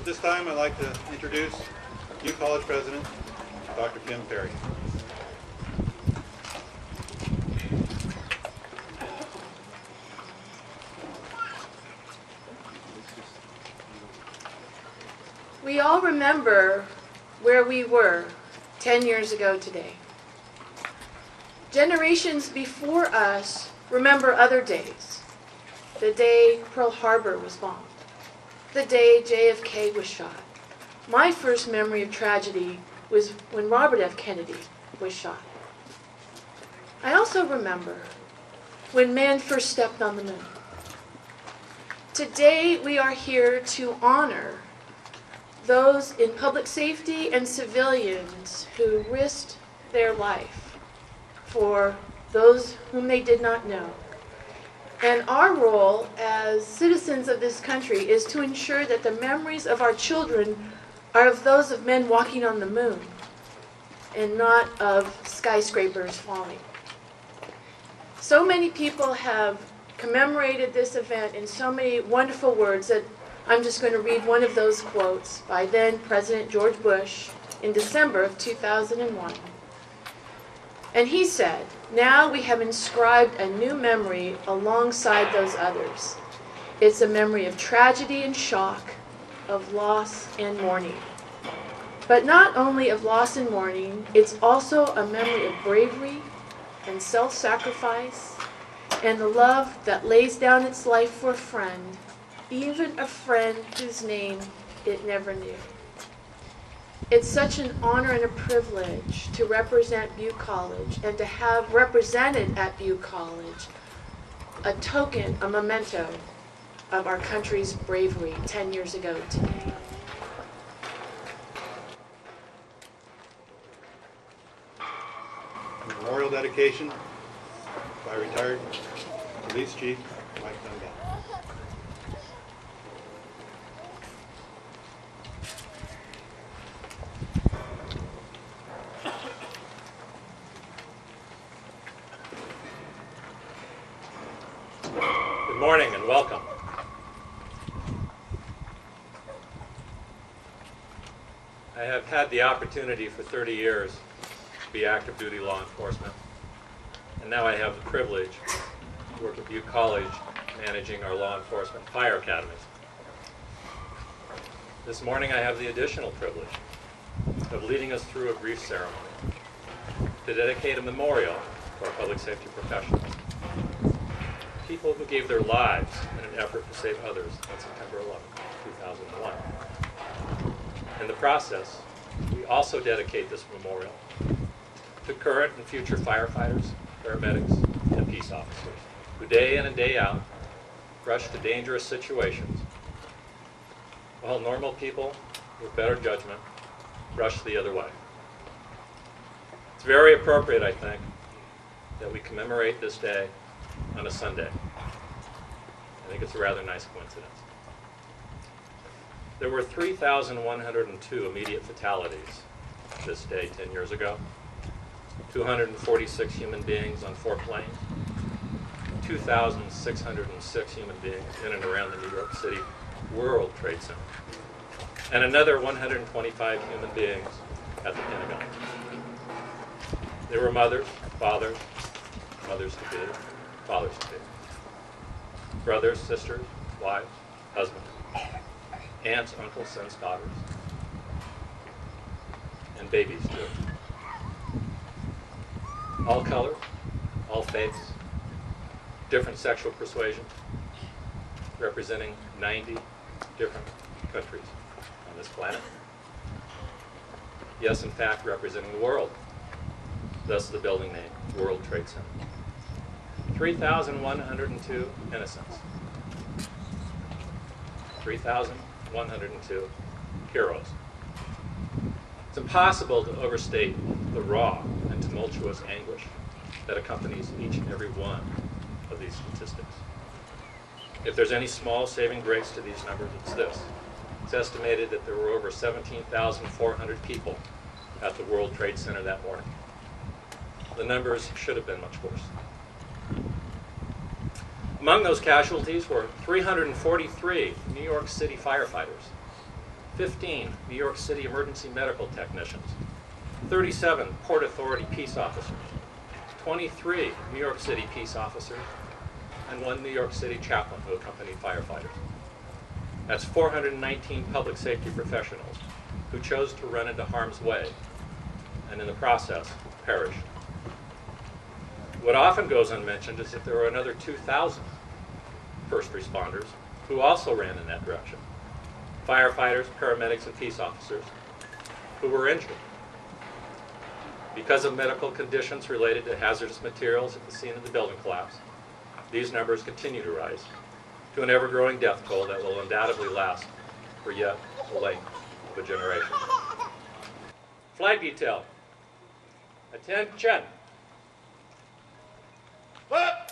At this time, I'd like to introduce Butte College President Dr. Kimberly. We all remember where we were 10 years ago today. Generations before us remember other days. The day Pearl Harbor was bombed. The day JFK was shot. My first memory of tragedy was when Robert F. Kennedy was shot. I also remember when man first stepped on the moon. Today we are here to honor those in public safety and civilians who risked their life for those whom they did not know. And our role as citizens of this country is to ensure that the memories of our children are of those of men walking on the moon and not of skyscrapers falling. So many people have commemorated this event in so many wonderful words that I'm just going to read one of those quotes by then President George Bush in December of 2001. And he said, "Now we have inscribed a new memory alongside those others. It's a memory of tragedy and shock, of loss and mourning. But not only of loss and mourning, it's also a memory of bravery and self-sacrifice and the love that lays down its life for a friend, even a friend whose name it never knew." It's such an honor and a privilege to represent Butte College and to have represented at Butte College a token, a memento of our country's bravery 10 years ago today. Memorial dedication by retired Police Chief Mike Dunbaugh. Good morning and welcome. I have had the opportunity for 30 years to be active duty law enforcement, and now I have the privilege to work at Butte College managing our law enforcement fire academies. This morning I have the additional privilege of leading us through a brief ceremony to dedicate a memorial to our public safety professionals. People who gave their lives in an effort to save others on September 11, 2001. In the process, we also dedicate this memorial to current and future firefighters, paramedics, and peace officers who day in and day out rush to dangerous situations, while normal people with better judgment rush the other way. It's very appropriate, I think, that we commemorate this day on a Sunday. I think it's a rather nice coincidence. There were 3,102 immediate fatalities this day 10 years ago, 246 human beings on 4 planes, 2,606 human beings in and around the New York City World Trade Center, and another 125 human beings at the Pentagon. There were mothers, fathers, mothers-to-be, fathers-to-be, brothers, sisters, wives, husbands, aunts, uncles, sons, daughters, and babies too. All colors, all faiths, different sexual persuasion, representing 90 different countries on this planet. Yes, in fact, representing the world, thus the building name, World Trade Center. 3,102 innocents. 3,102 heroes. It's impossible to overstate the raw and tumultuous anguish that accompanies each and every one of these statistics. If there's any small saving grace to these numbers, it's this. It's estimated that there were over 17,400 people at the World Trade Center that morning. The numbers should have been much worse. Among those casualties were 343 New York City firefighters, 15 New York City emergency medical technicians, 37 Port Authority peace officers, 23 New York City peace officers, and 1 New York City chaplain who accompanied firefighters. That's 419 public safety professionals who chose to run into harm's way and in the process perished. What often goes unmentioned is that there were another 2,000 first responders who also ran in that direction. Firefighters, paramedics, and peace officers who were injured because of medical conditions related to hazardous materials at the scene of the building collapse. These numbers continue to rise to an ever-growing death toll that will undoubtedly last for yet the length of a generation. Flag detail. Attention. What?